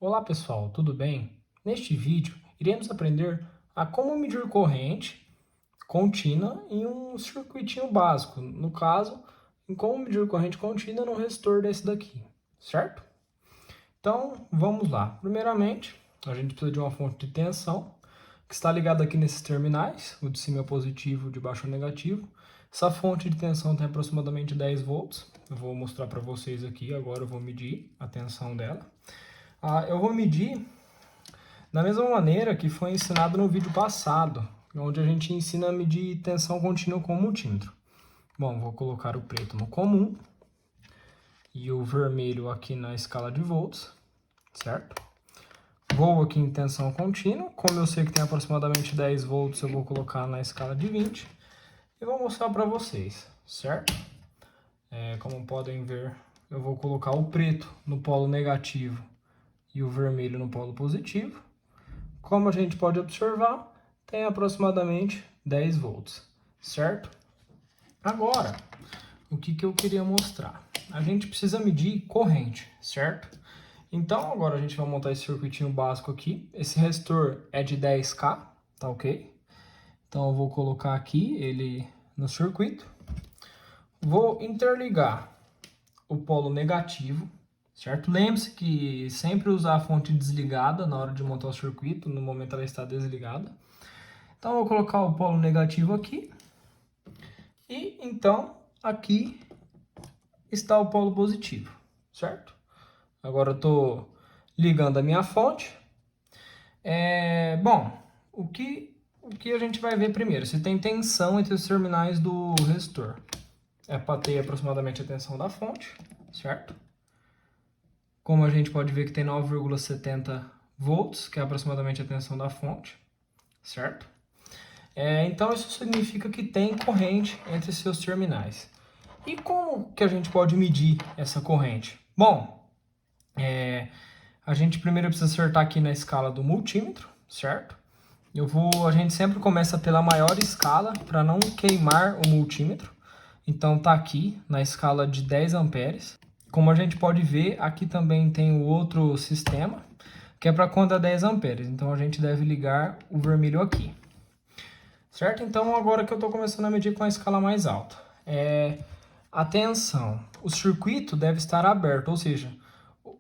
Olá pessoal, tudo bem? Neste vídeo, iremos aprender a como medir corrente contínua em um circuitinho básico, no caso, em como medir corrente contínua num resistor desse daqui, certo? Então, vamos lá. Primeiramente, a gente precisa de uma fonte de tensão, que está ligada aqui nesses terminais, o de cima é positivo, o de baixo é negativo. Essa fonte de tensão tem aproximadamente 10 volts. Eu vou mostrar para vocês aqui, agora eu vou medir a tensão dela. Eu vou medir da mesma maneira que foi ensinado no vídeo passado, onde a gente ensina a medir tensão contínua com o multímetro. Bom, vou colocar o preto no comum e o vermelho aqui na escala de volts, certo? Vou aqui em tensão contínua, como eu sei que tem aproximadamente 10 volts, eu vou colocar na escala de 20 e vou mostrar para vocês, certo? Como podem ver, eu vou colocar o preto no polo negativo e o vermelho no polo positivo. Como a gente pode observar, tem aproximadamente 10 volts, certo? Agora, o que eu queria mostrar? A gente precisa medir corrente, certo? Então, agora a gente vai montar esse circuitinho básico aqui. Esse resistor é de 10K, tá ok? Então, eu vou colocar aqui ele no circuito. Vou interligar o polo negativo, certo? Lembre-se que sempre usar a fonte desligada na hora de montar o circuito, no momento ela está desligada. Então, eu vou colocar o polo negativo aqui. E, então, aqui está o polo positivo, certo? Agora eu estou ligando a minha fonte. Bom, o que a gente vai ver primeiro? Se tem tensão entre os terminais do resistor. É para ter aproximadamente a tensão da fonte, certo? Como a gente pode ver que tem 9,70 volts, que é aproximadamente a tensão da fonte, certo? Então isso significa que tem corrente entre seus terminais. E como que a gente pode medir essa corrente? Bom, a gente primeiro precisa acertar aqui na escala do multímetro, certo? A gente sempre começa pela maior escala para não queimar o multímetro. Então tá aqui na escala de 10 amperes. Como a gente pode ver, aqui também tem o outro sistema, que é para quando é 10 amperes. Então a gente deve ligar o vermelho aqui. Certo? Então agora que eu estou começando a medir com a escala mais alta. Atenção, o circuito deve estar aberto, ou seja,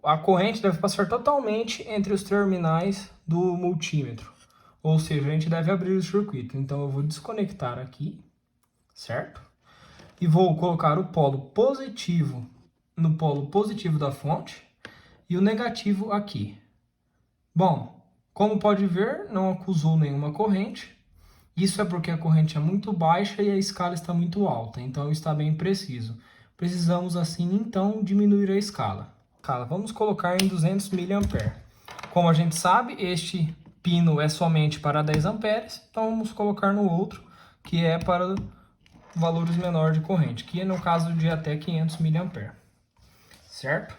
a corrente deve passar totalmente entre os terminais do multímetro. Ou seja, a gente deve abrir o circuito. Então eu vou desconectar aqui, certo? E vou colocar o polo positivo no polo positivo da fonte e o negativo aqui. Bom, como pode ver, não acusou nenhuma corrente. Isso é porque a corrente é muito baixa e a escala está muito alta, então está bem preciso. Precisamos assim, então, diminuir a escala. Vamos colocar em 200 mA. Como a gente sabe, este pino é somente para 10 amperes, então vamos colocar no outro, que é para valores menores de corrente, que é no caso de até 500 mA. Certo?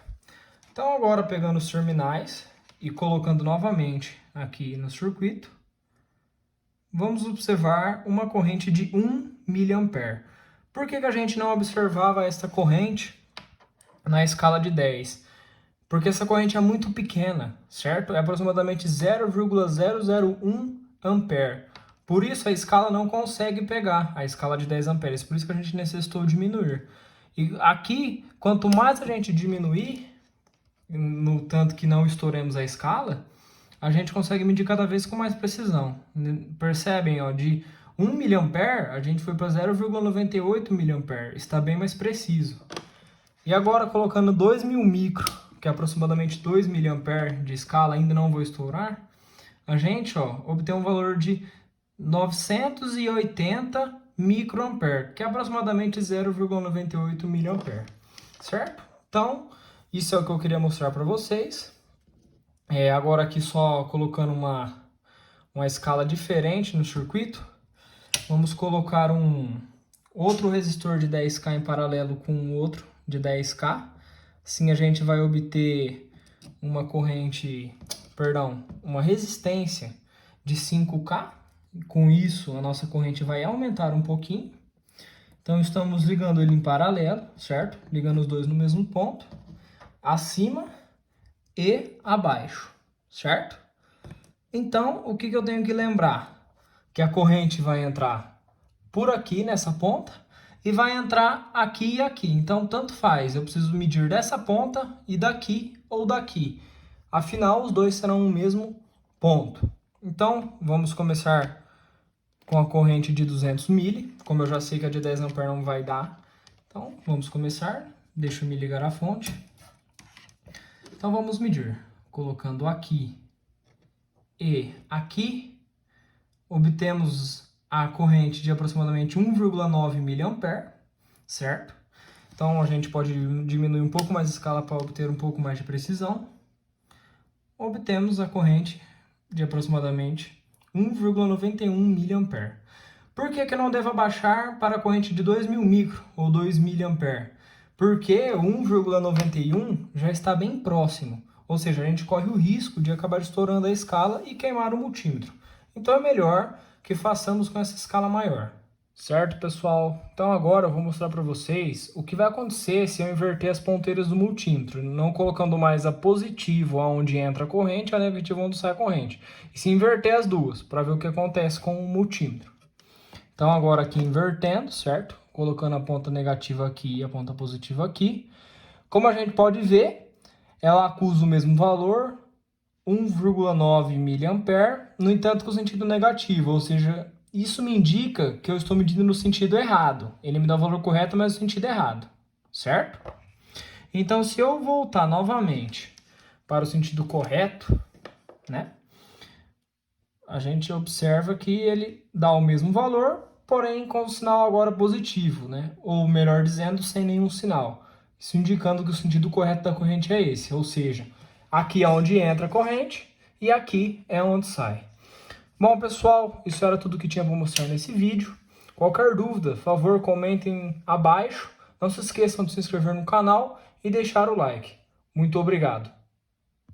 Então agora pegando os terminais e colocando novamente aqui no circuito, vamos observar uma corrente de 1 mA. Por que a gente não observava esta corrente na escala de 10? Porque essa corrente é muito pequena, certo? É aproximadamente 0,001 ampere. Por isso a escala não consegue pegar a escala de 10 amperes. Por isso que a gente necessitou diminuir. E aqui, quanto mais a gente diminuir, no tanto que não estouremos a escala, a gente consegue medir cada vez com mais precisão. Percebem, ó, de 1 mA a gente foi para 0,98 mA, está bem mais preciso. E agora colocando 2000 micro, que é aproximadamente 2 mA de escala, ainda não vou estourar, a gente obtém um valor de 980 microampere, que é aproximadamente 0,98 mA, certo? Então, isso é o que eu queria mostrar para vocês. Agora aqui só colocando uma escala diferente no circuito. Vamos colocar um outro resistor de 10K em paralelo com um outro de 10K. Assim a gente vai obter uma uma resistência de 5K. Com isso a nossa corrente vai aumentar um pouquinho. Então estamos ligando ele em paralelo, certo? Ligando os dois no mesmo ponto. Acima e abaixo, certo? Então, o que eu tenho que lembrar? Que a corrente vai entrar por aqui nessa ponta e vai entrar aqui e aqui. Então, tanto faz, eu preciso medir dessa ponta e daqui ou daqui. Afinal, os dois serão o mesmo ponto. Então, vamos começar com a corrente de 200 mili. Como eu já sei que a de 10 A não vai dar, então vamos começar. Deixa eu me ligar à fonte. Então, vamos medir. Colocando aqui e aqui, obtemos a corrente de aproximadamente 1,9 mA, certo? Então, a gente pode diminuir um pouco mais a escala para obter um pouco mais de precisão. Obtemos a corrente de aproximadamente 1,91 mA. Por que não devo abaixar para a corrente de 2.000 micro ou 2 mA? Porque 1,91 já está bem próximo, ou seja, a gente corre o risco de acabar estourando a escala e queimar o multímetro. Então é melhor que façamos com essa escala maior. Certo, pessoal? Então agora eu vou mostrar para vocês o que vai acontecer se eu inverter as ponteiras do multímetro, não colocando mais a positivo onde entra a corrente e a negativa onde sai a corrente, e se inverter as duas, para ver o que acontece com o multímetro. Então agora aqui invertendo, certo? Colocando a ponta negativa aqui e a ponta positiva aqui. Como a gente pode ver, ela acusa o mesmo valor, 1,9 mA, no entanto com sentido negativo, ou seja, isso me indica que eu estou medindo no sentido errado. Ele me dá o valor correto, mas no sentido errado, certo? Então, se eu voltar novamente para o sentido correto, né? A gente observa que ele dá o mesmo valor, porém com o sinal agora positivo, né? Ou melhor dizendo, sem nenhum sinal. Isso indicando que o sentido correto da corrente é esse, ou seja, aqui é onde entra a corrente e aqui é onde sai. Bom, pessoal, isso era tudo que tinha para mostrar nesse vídeo. Qualquer dúvida, por favor, comentem abaixo. Não se esqueçam de se inscrever no canal e deixar o like. Muito obrigado.